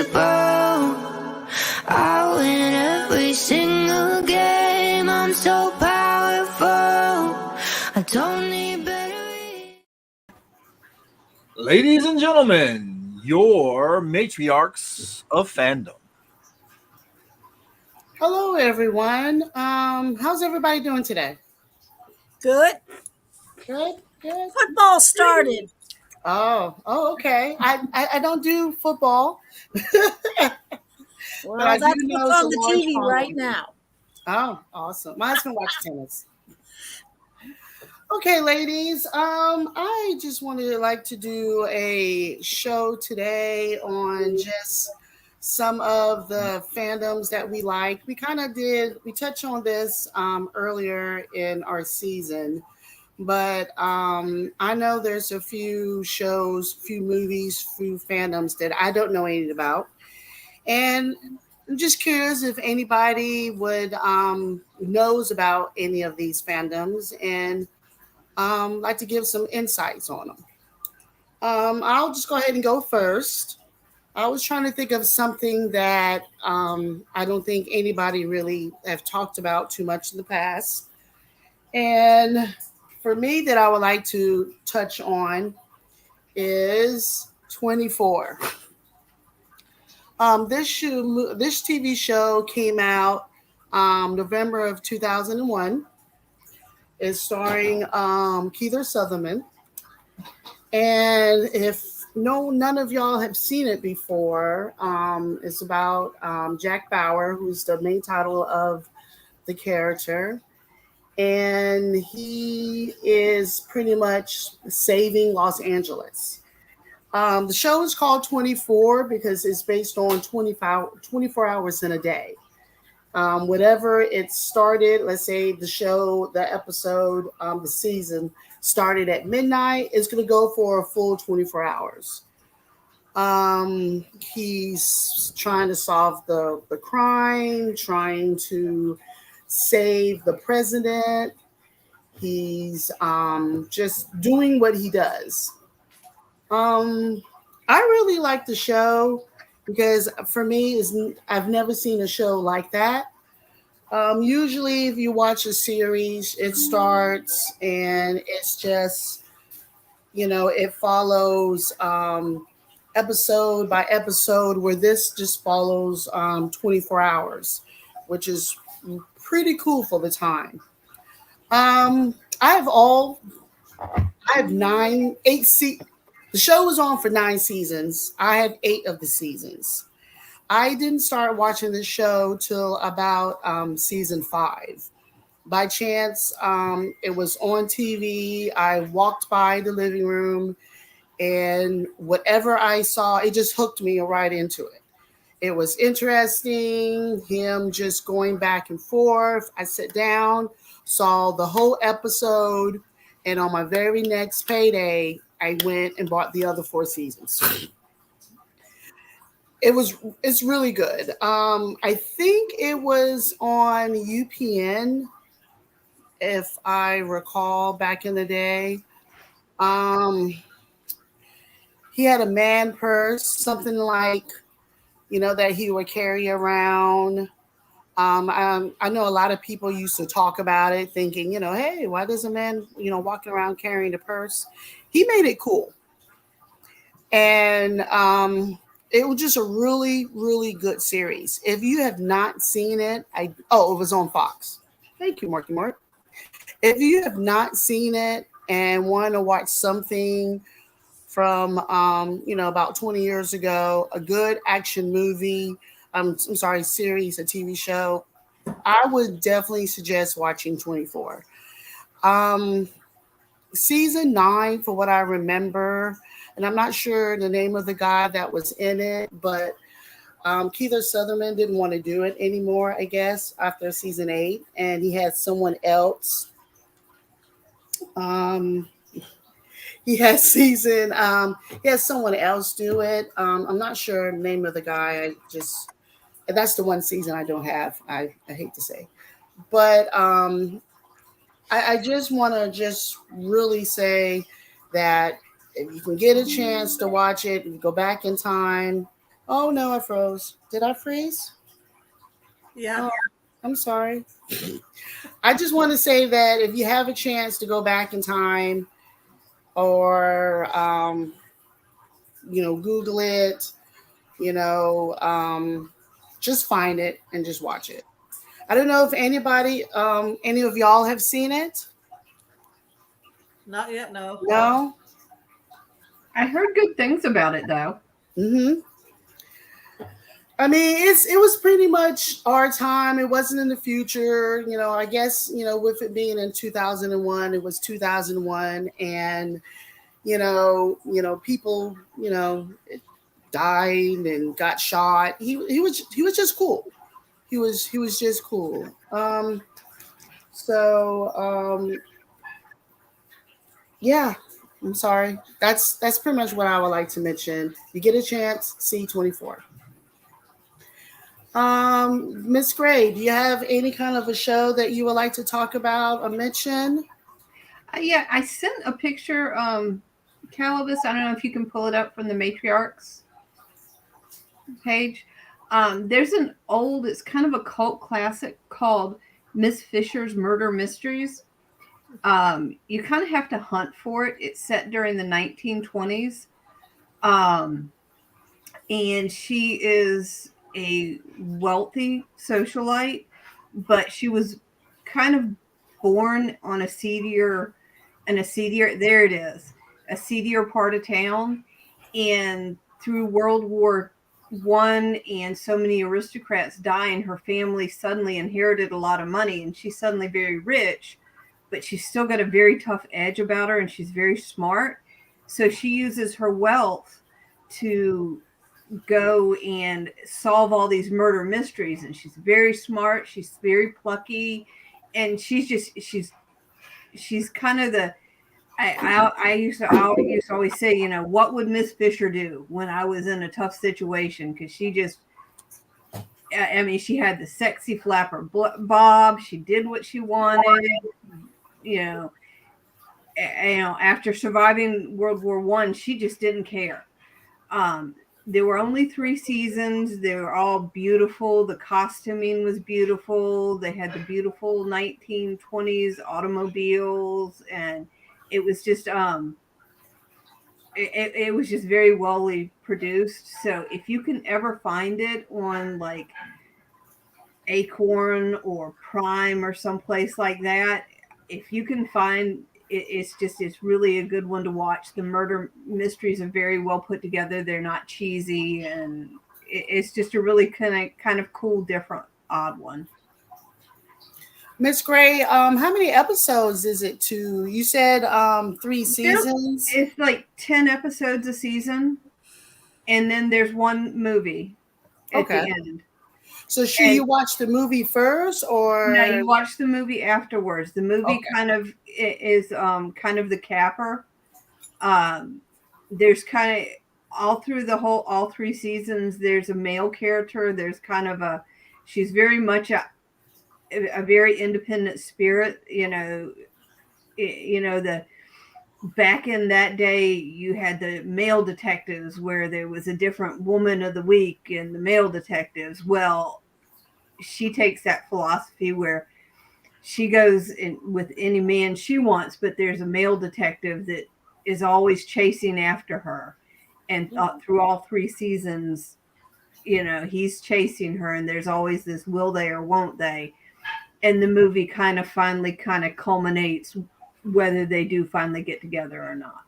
invincible. I win every single game. I'm so powerful. I don't need batteries. Ladies and gentlemen, your matriarchs of fandom. Hello, everyone. How's everybody doing today? Good. Good. Football started. Oh, okay. I don't do football. Well, I do that's know what's on some the large TV following. right now. Oh, awesome. My husband watches tennis. Okay, ladies. I just wanted to do a show today on just some of the fandoms that we like. We touched on this earlier in our season, but I know there's a few shows, few movies, few fandoms that I don't know anything about. And I'm just curious if anybody would knows about any of these fandoms and like to give some insights on them. I'll just go ahead and go first. I was trying to think of something that I don't think anybody really have talked about too much in the past. And for me, that I would like to touch on is 24. This TV show came out November of 2001. It's starring Keith Sutherland. And if none of y'all have seen it before, it's about Jack Bauer, who's the main title of the character. And he is pretty much saving Los Angeles. The show is called 24 because it's based on 24 hours in a day. Whatever it started, let's say the episode, the season started at midnight, it's going to go for a full 24 hours. He's trying to solve the crime, trying to save the president. He's just doing what he does. I really like the show because for me, I've never seen a show like that. Usually, if you watch a series, it starts and it's just, it follows episode by episode, where this just follows 24 hours, which is pretty cool for the time. I have the show was on for 9 seasons. I have 8 of the seasons. I didn't start watching the show till about season 5. By chance, it was on TV. I walked by the living room, and whatever I saw, it just hooked me right into it. It was interesting, him just going back and forth. I sat down, saw the whole episode, and on my very next payday, I went and bought the other 4 seasons. It's really good. I think it was on UPN, if I recall back in the day. He had a man purse, something like, that he would carry around. I know a lot of people used to talk about it, thinking, hey, why does a man, walking around carrying a purse? He made it cool. And it was just a really, really good series. If you have not seen it, it was on Fox. Thank you, Marky Mark. If you have not seen it and want to watch something from, about 20 years ago, a good action movie, series, a TV show, I would definitely suggest watching 24. Season 9, for what I remember, and I'm not sure the name of the guy that was in it, but Keith Sutherland didn't want to do it anymore, I guess, after season 8, and he had someone else. He has someone else do it. I'm not sure the name of the guy. That's the one season I don't have. I hate to say, but I just want to just really say that if you can get a chance to watch it, you go back in time. Oh no, I froze. Did I freeze? Yeah. Oh, I'm sorry. I just want to say that if you have a chance to go back in time or Google it, you know, just find it and just watch it. I don't know if any of y'all have seen it. Not yet, no. No. I heard good things about it though. Mm-hmm. I mean, it was pretty much our time. It wasn't in the future. I guess, with it being in 2001, it was 2001 and people, died and got shot. He was just cool. He was just cool. So yeah, I'm sorry. That's pretty much what I would like to mention. You get a chance, C24. Miss Gray, do you have any kind of a show that you would like to talk about or mention? Yeah, I sent a picture, Calibus. I don't know if you can pull it up from the Matriarchs page. There's an old, it's kind of a cult classic called Miss Fisher's Murder Mysteries. You kind of have to hunt for it. It's set during the 1920s. Um, and she is a wealthy socialite, but she was kind of born on a seedier, there it is, a seedier part of town. And through World War One and so many aristocrats dying, her family suddenly inherited a lot of money and she's suddenly very rich, but she's still got a very tough edge about her and she's very smart. So she uses her wealth to go and solve all these murder mysteries, and she's very smart, she's very plucky, and she's kind of the I used to always say, what would Miss Fisher do when I was in a tough situation? Because she just, I mean, she had the sexy flapper bob. She did what she wanted. You know, after surviving World War One, she just didn't care. There were only 3 seasons. They were all beautiful. The costuming was beautiful. They had the beautiful 1920s automobiles, and it was just it was just very wellly produced. So if you can ever find it on like Acorn or Prime or someplace like that, if you can find it, it's really a good one to watch. The murder mysteries are very well put together. They're not cheesy, and it's just a really kind of cool, different, odd one. Miss Gray, how many episodes is it to? You said 3 seasons. It's like 10 episodes a season, and then there's one movie at the end. So should you watch the movie first, or no? You watch the movie afterwards. The movie kind of is kind of the capper. There's kind of all through all 3 seasons. There's a male character. There's kind of she's very much a very independent spirit. The back in that day, you had the male detectives where there was a different woman of the week and the male detectives. Well, she takes that philosophy where she goes in with any man she wants, but there's a male detective that is always chasing after her. And through all 3 seasons, he's chasing her, and there's always this will they or won't they. And the movie finally culminates whether they do finally get together or not.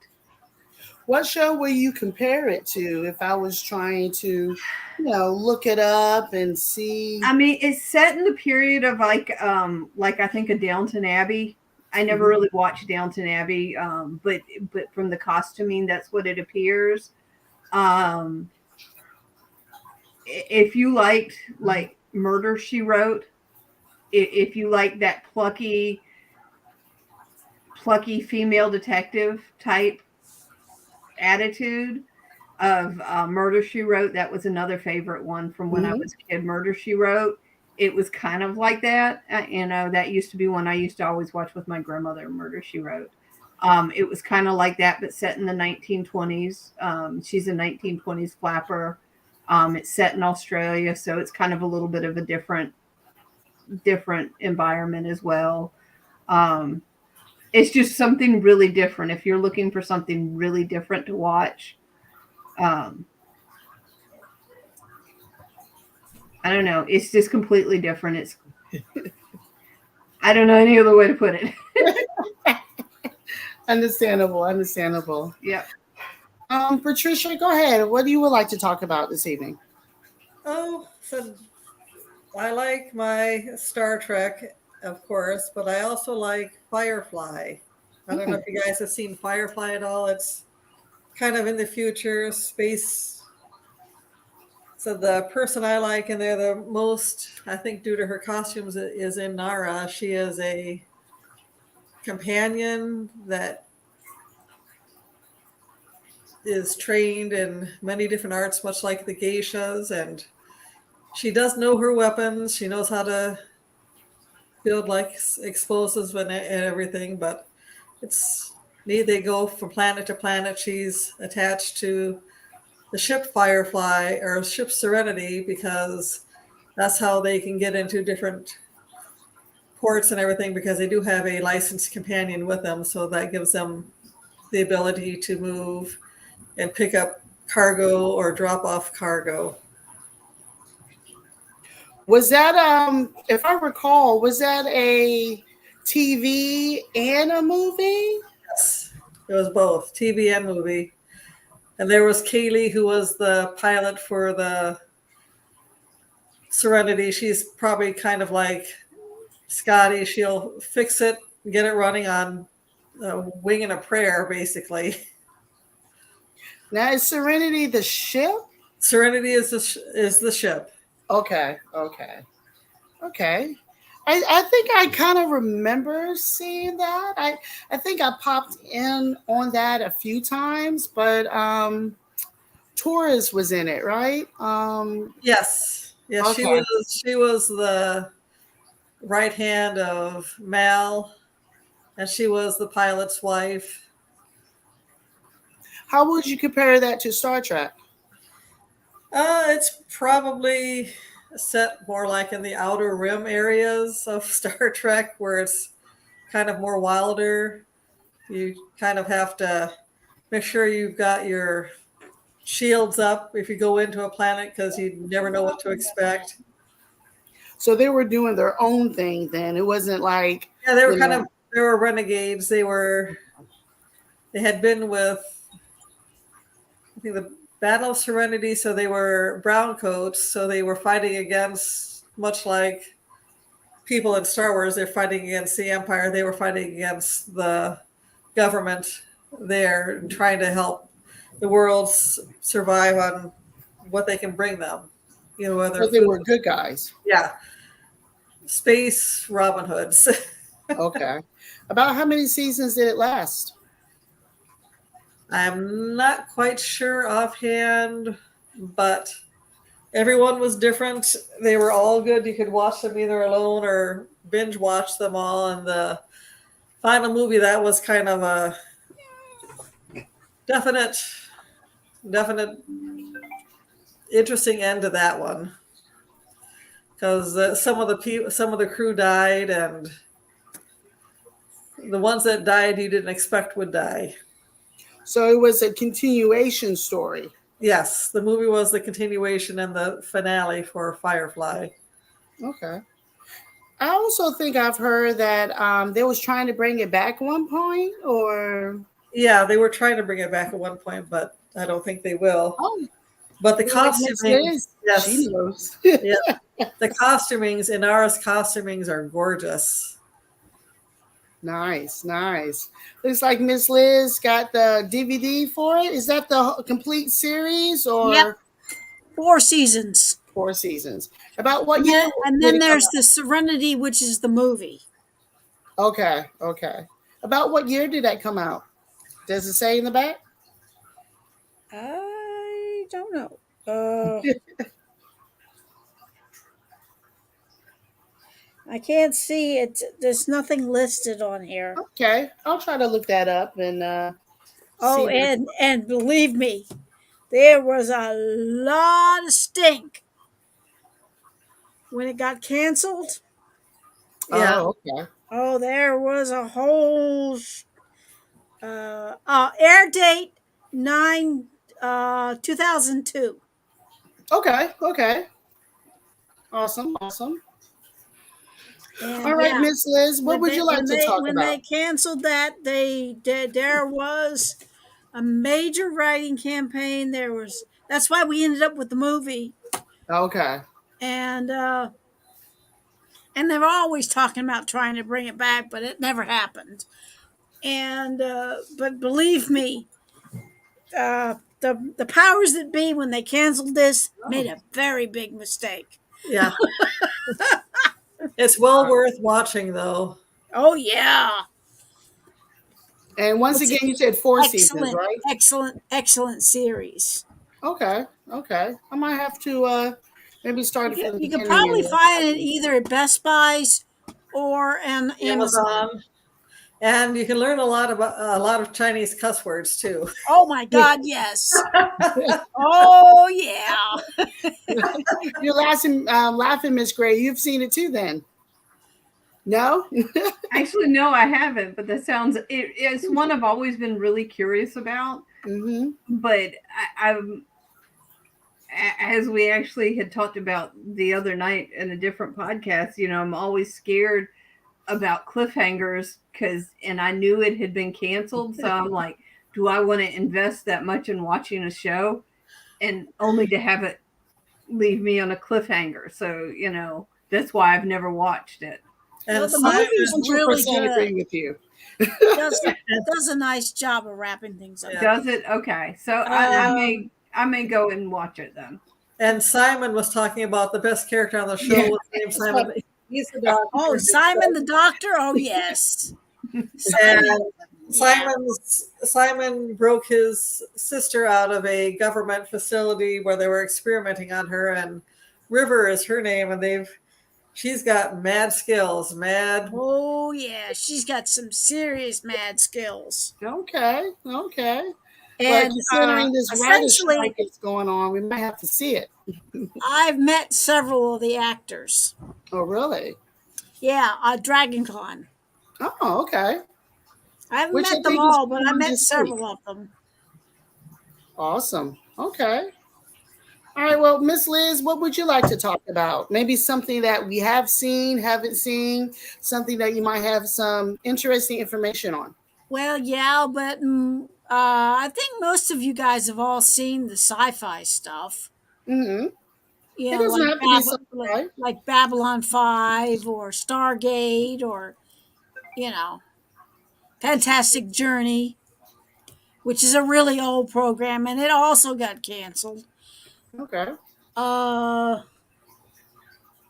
What show will you compare it to if I was trying to, look it up and see? I mean, it's set in the period of like I think a Downton Abbey. I never really watched Downton Abbey, but from the costuming, that's what it appears. If you liked like Murder, She Wrote, if you like that plucky female detective type attitude of Murder, She Wrote, that was another favorite one from when I was a kid. Murder, She Wrote, it was kind of like that. That used to be one I used to always watch with my grandmother. Murder, She Wrote. It was kind of like that, but set in the 1920s. She's a 1920s flapper. It's set in Australia, so it's kind of a little bit of a different environment as well. It's just something really different. If you're looking for something really different to watch, I don't know. It's just completely different. It's I don't know any other way to put it. Understandable. Yeah. Patricia, go ahead. What do you would like to talk about this evening? Oh, so I like my Star Trek, of course, but I also like Firefly. I don't know if you guys have seen Firefly at all. It's kind of in the future, space. So the person I like in there the most, I think due to her costumes, is in Nara. She is a companion that is trained in many different arts, much like the geishas, and she does know her weapons. She knows how to build like explosives and everything, but it's neat. They go from planet to planet. She's attached to the ship Firefly or ship Serenity because that's how they can get into different ports and everything, because they do have a licensed companion with them. So that gives them the ability to move and pick up cargo or drop off cargo. Was that if I recall, was that a TV and a movie? Yes, it was both TV and movie. And there was Kaylee, who was the pilot for the Serenity. She's probably kind of like Scotty. She'll fix it, get it running on a wing and a prayer, basically. Now is Serenity the ship? Serenity is the ship. Okay. I think I kind of remember seeing that. I think I popped in on that a few times, but Torres was in it, right? Yes. Okay. She was the right hand of Mal, and she was the pilot's wife. How would you compare that to Star Trek? It's probably set more like in the outer rim areas of Star Trek, where it's kind of more wilder. You kind of have to make sure you've got your shields up if you go into a planet, because you never know what to expect. So they were doing their own thing then. It wasn't like Yeah, they were renegades. They had been with, I think, the Battle of Serenity, so they were browncoats, so they were fighting against, much like people in Star Wars, they're fighting against the Empire. They were fighting against the government there and trying to help the world survive on what they can bring them. Whether so they were good guys. Yeah, space Robin Hoods. Okay. About how many seasons did it last? I'm not quite sure offhand, but everyone was different. They were all good. You could watch them either alone or binge watch them all. And the final movie, that was kind of a definite interesting end to that one, because some of the crew died, and the ones that died you didn't expect would die. So it was a continuation story. Yes, the movie was the continuation and the finale for Firefly. Okay. I also think I've heard that they was trying to bring it back at one point, or Yeah, they were trying to bring it back at one point, but I don't think they will. oh, But the like costuming, yes, she knows. yeah, the costumings, Inara's costumings are gorgeous. Nice. Looks like Miss Liz got the DVD for it. Is that the complete series or Yep. 4 seasons. 4 seasons? About what And year? then, and did then it come there's the Serenity, which is the movie. out? Okay. About what year did that come out? Does it say in the back? I don't know. I can't see it. There's nothing listed on here. Okay, I'll try to look that up and Oh, see. and believe me, there was a lot of stink when it got canceled. Yeah. Oh, okay. Oh, there was a whole air date 9 2002. Okay. Okay. Awesome. Awesome. And All right, yeah, Miss Liz, what would you like to talk when they about? canceled that, they did. There was a major writing campaign. There was That's why we ended up with the movie, Okay. and they're always talking about trying to bring it back, but it never happened. And but believe me, the powers that be, when they canceled this, made a very big mistake. Yeah. It's well worth watching, though. Oh yeah, And once it's again, you said 4 seasons, excellent, right? excellent series. Okay. Okay. I might have to maybe start it from the You could beginning probably and find it either at Best Buys or on Amazon. Amazon. And you can learn a lot of Chinese cuss words too. Oh my God, yes. Oh yeah. you're laughing, Miss Gray. You've seen it too, then? No. Actually, no, I haven't. But that sounds it's one I've always been really curious about. Mm-hmm. But I'm as we actually had talked about the other night in a different podcast. I'm always scared about cliffhangers and I knew it had been canceled. So I'm like, do I want to invest that much in watching a show and only to have it leave me on a cliffhanger? So, that's why I've never watched it. And Well, the Simon, movie's really 100% agree good. with you. Does a nice job of wrapping things up. Yeah. Does it? Okay. So I may go and watch it then. and Simon was talking about the best character on the show Yeah. was named Simon. He's the doctor. Oh, Simon the Doctor. Oh yes. And Simon broke his sister out of a government facility where they were experimenting on her, and River is her name, and she's got mad skills, mad. Oh yeah, she's got some serious mad skills. Okay. Okay. But And considering this writer essentially, strike is going on, we might have to see it. I've met several of the actors. Oh, really? Yeah, DragonCon. Oh, okay. I haven't Which I met them think is all, but I coming met this several of them. Awesome. Okay. All right. Well, Miss Liz, what would you like to talk about? Maybe something that we have seen, haven't seen, something that you might have some interesting information on. Well, yeah, but I think most of you guys have all seen the sci-fi stuff. Mm-hmm. You It know, doesn't have to be sci-fi. like Babylon 5 or Stargate or, you know, Fantastic Journey, which is a really old program, and it also got canceled. Okay. But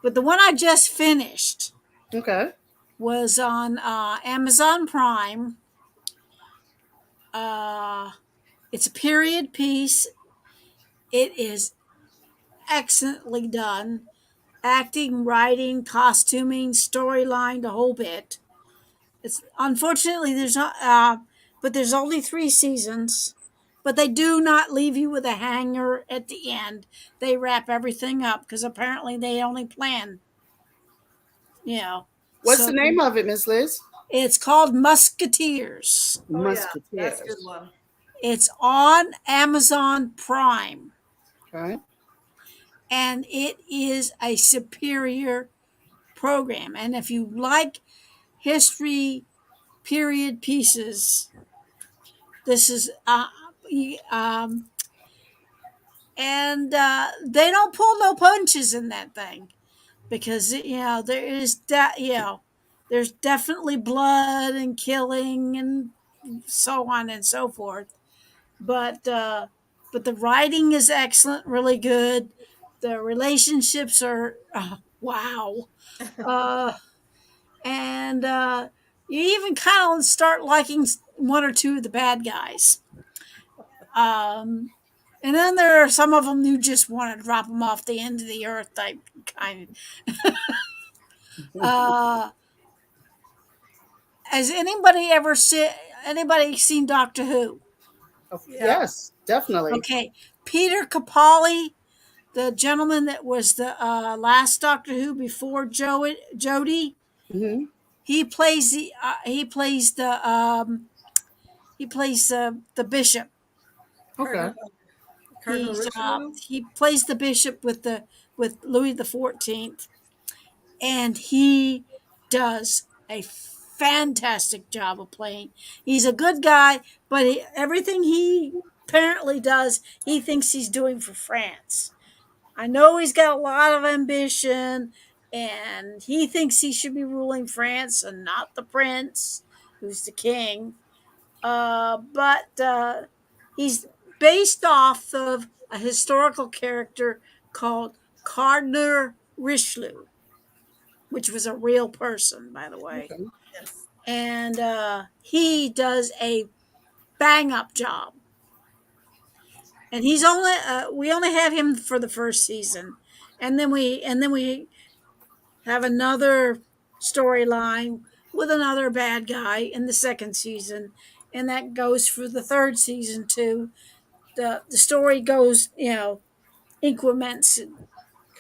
the one I just finished Okay. was on Amazon Prime. It's a period piece. It is excellently done. Acting, writing, costuming, storyline, the whole bit. It's unfortunately there's not, but there's only 3 seasons. But they do not leave you with a hanger at the end. They wrap everything up because apparently they only plan, you know. What's So the name of it, Miss Liz? it's called Musketeers. Oh yeah, that's a Musketeers. good one. It's on Amazon Prime, Okay. and it is a superior program. And if you like history period pieces, this is and they don't pull no punches in that thing because there's definitely blood and killing and so on and so forth. But the writing is excellent, really good. The relationships are wow, and you even kind of start liking one or two of the bad guys. Um, and then there are some of them you just want to drop them off the end of the earth type kind. Uh, has anybody seen Doctor Who? Yeah. Yes, definitely. Okay, Peter Capaldi, the gentleman that was the last Doctor Who before Jodie. Hmm. He plays the bishop. Okay. Cardinal Richelieu. He plays the bishop with Louis the XIV, and he does a fantastic job of playing. He's a good guy, but everything he apparently does, he thinks he's doing for France. I know he's got a lot of ambition, and he thinks he should be ruling France and not the prince, who's the king. But he's based off of a historical character called Cardinal Richelieu, which was a real person, by the way. Okay. Yes. And he does a bang up job. And he's only we only have him for the first season, and then we have another storyline with another bad guy in the second season, and that goes for the third season too. The story goes, increments.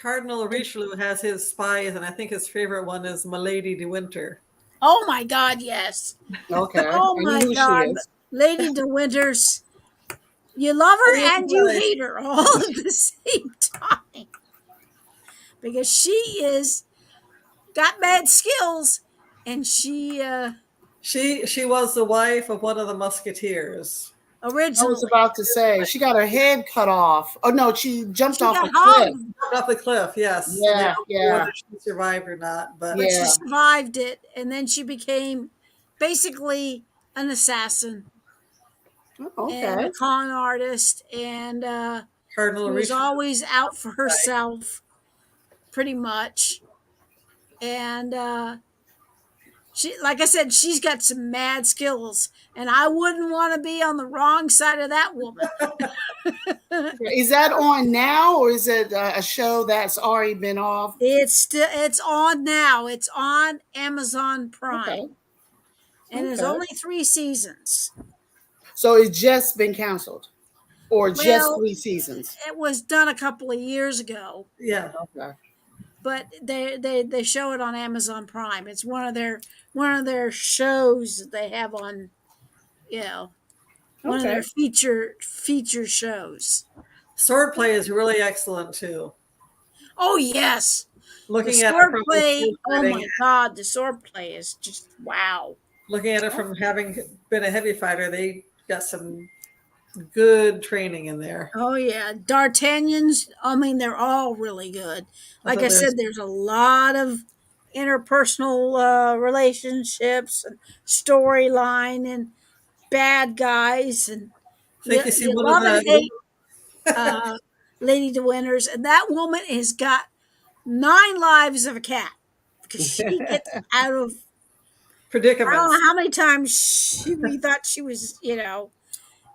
Cardinal Richelieu has his spies, and I think his favorite one is Milady de Winter. Oh my God, yes. Okay. Oh I know my who she God, is. Lady De Winters. You love Oh, her yeah, and you right. hate her all at the same time because she is got bad skills, and She was the wife of one of the musketeers. I was originally about to say she got her head cut off. Oh no, she jumped she off got a cliff. hung, Jumped off the cliff, yes. And they Yeah, don't know yeah, whether she survived or not, but but she yeah. survived it, and then she became basically an assassin Oh, and a okay. con artist, and Cardinal she was Richelieu. always out for herself, pretty much. And she, like I said, she's got some mad skills, and I wouldn't want to be on the wrong side of that woman. Is that on now, or is it a show that's already been off? It's on now. It's on Amazon Okay, Prime, and there's okay. only 3 seasons. So it's just been canceled, or just Well, 3 seasons? it was done a couple of years ago, Yeah. Okay. but they show it on Amazon Prime. It's one of their shows that they have on, you know, one of Okay. their feature shows. Swordplay is really excellent too. Oh yes, the Looking at it sword from the play. sword Oh fighting, my God, the sword play is just wow. looking at it from having been a heavy fighter, they got some good training in there. Oh yeah, D'Artagnan's. I mean, they're all really good. I Like thought I there's said, there's a lot of interpersonal relationships and storyline and bad guys, and I think you see you one of love and the hate Lady De Winters, and that woman has got 9 lives of a cat because she gets out of. I don't predicaments. know how many times we thought she was,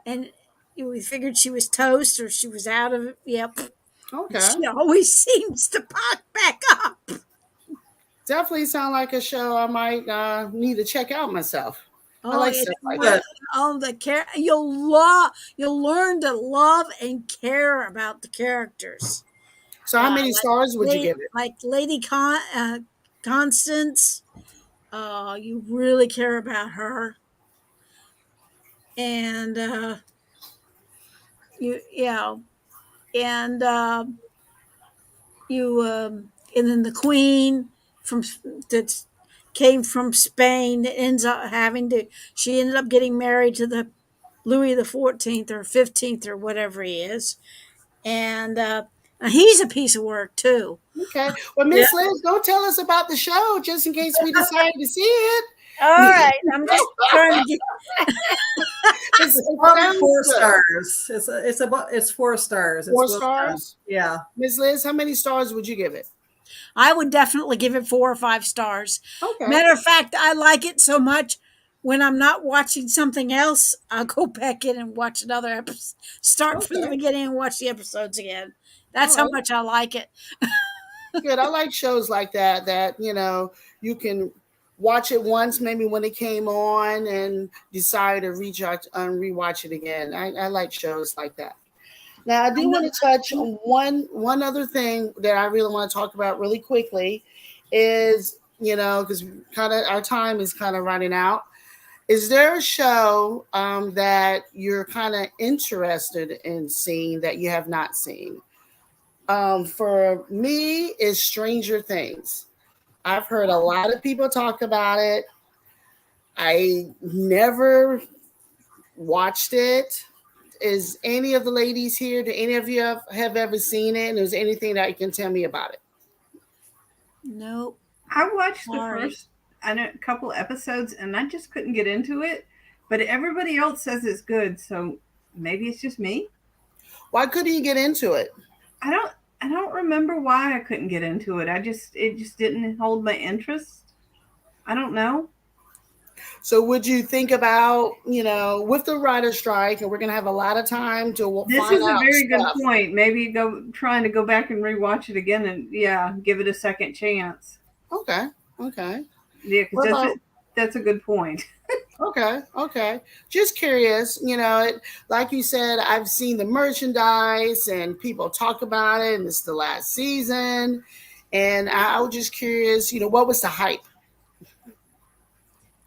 and we figured she was toast or she was out of it. Yep. Okay. She always seems to pop back up. Definitely sound like a show I might need to check out myself. I Oh, like it's stuff like really that. the care. You'll learn to love and care about the characters. So how many stars would you give it? Like Lady Constance. You really care about her, and you and you and then the Queen from that came from Spain that ends up having to. She ended up getting married to the Louis the XIV or 15th or whatever he is, and he's a piece of work too. Okay. Well, Yeah, Miss Liz, go tell us about the show just in case we decide to see it. All right, I'm just trying to get. it's It probably sounds 4 good. stars. It's 4 stars. It's 4 well done. stars? Yeah. Miss Liz, how many stars would you give it? I would definitely give it 4 or 5 stars. Okay. Matter of fact, I like it so much. When I'm not watching something else, I'll go back in and watch another episode. Start from the Okay. beginning and watch the episodes again. That's All how right. much I like it. Good. I like shows like that you can watch it once, maybe when it came on, and decide to reach out and rewatch it again. I like shows like that. Now, I do want to touch on one other thing that I really want to talk about really quickly is, because kind of our time is kind of running out. Is there a show that you're kind of interested in seeing that you have not seen? For me, is Stranger Things. I've heard a lot of people talk about it. I never watched it. Is any of the ladies here? Do any of you have ever seen it? And is there anything that you can tell me about it? Nope. I watched the Sorry. first couple episodes and I just couldn't get into it. But everybody else says it's good, so maybe it's just me. Why couldn't you get into it? I don't remember why I couldn't get into it. It just didn't hold my interest. I don't know. So would you think about, with the writer strike, and we're going to have a lot of time to This find is a out very good stuff. point. Maybe trying to go back and rewatch it again and give it a second chance. Okay. Yeah, What about- that's a good point. Okay. Just curious, like you said, I've seen the merchandise and people talk about it, and it's the last season. And I was just curious, what was the hype?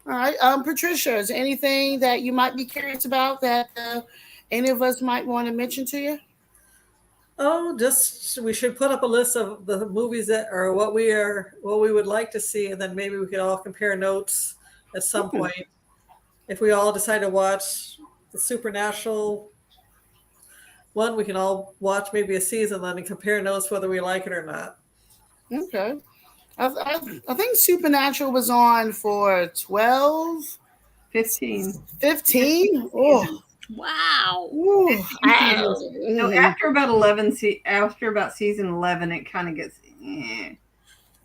All right. Patricia, is there anything that you might be curious about that any of us might want to mention to you? Oh, just we should put up a list of the movies that are what we would like to see, and then maybe we could all compare notes at some point. If we all decide to watch the Supernatural one, we can all watch maybe a season then and compare notes whether we like it or not. Okay. I think Supernatural was on for 12, 15. 15? Oh, Wow. ooh. No, after about season 11, it kind of gets.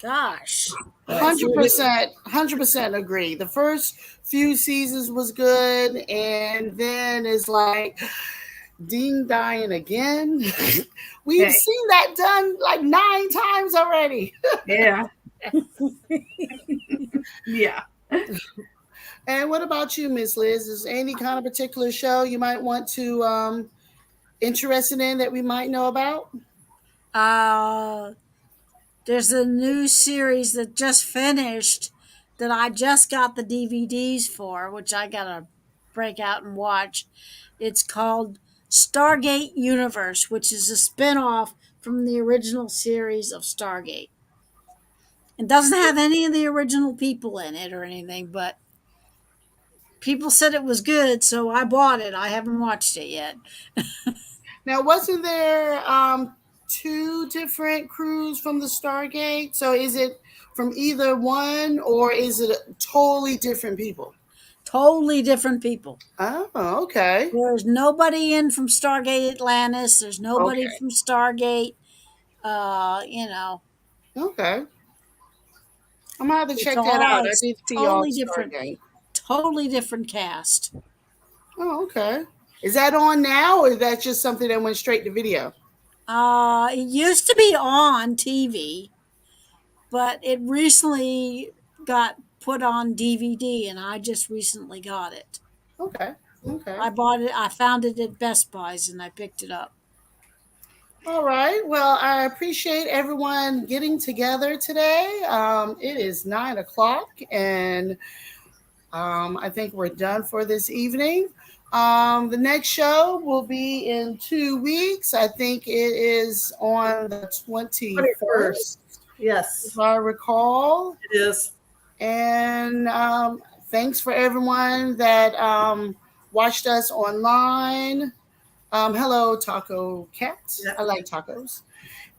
Gosh. 100% agree. The first few seasons was good, and then it's like Dean dying again. We've seen that done like 9 times already. Yeah. Yeah. And what about you, Miss Liz? Is there any kind of particular show you might want to interested in that we might know about? There's a new series that just finished that I just got the DVDs for, which I gotta break out and watch. It's called Stargate Universe, which is a spinoff from the original series of Stargate. It doesn't have any of the original people in it or anything, but people said it was good, so I bought it. I haven't watched it yet. Now, wasn't there 2 different crews from the Stargate? So is it from either one, or is it totally different people? Totally different people. Oh, okay. There's nobody in from Stargate Atlantis. There's nobody Okay. from Stargate. Okay. I'm gonna have to It's check that out. I it's did see totally y'all different. Stargate. Totally different cast. Oh, okay. Is that on now, or is that just something that went straight to video? It used to be on TV, but it recently got put on DVD, and I just recently got it. Okay. I bought it. I found it at Best Buy's, and I picked it up. All right. Well, I appreciate everyone getting together today. It is 9:00, and I think we're done for this evening. The next show will be in 2 weeks. I think it is on the 21st. Yes, If I recall. it is. And thanks for everyone that watched us online. Hello, Taco Cat. Yeah. I like tacos.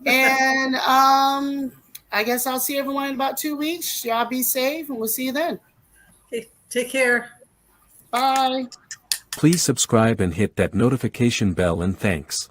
And I guess I'll see everyone in about 2 weeks. Y'all be safe, and we'll see you then. Okay, take care. Bye. Please subscribe and hit that notification bell, and thanks.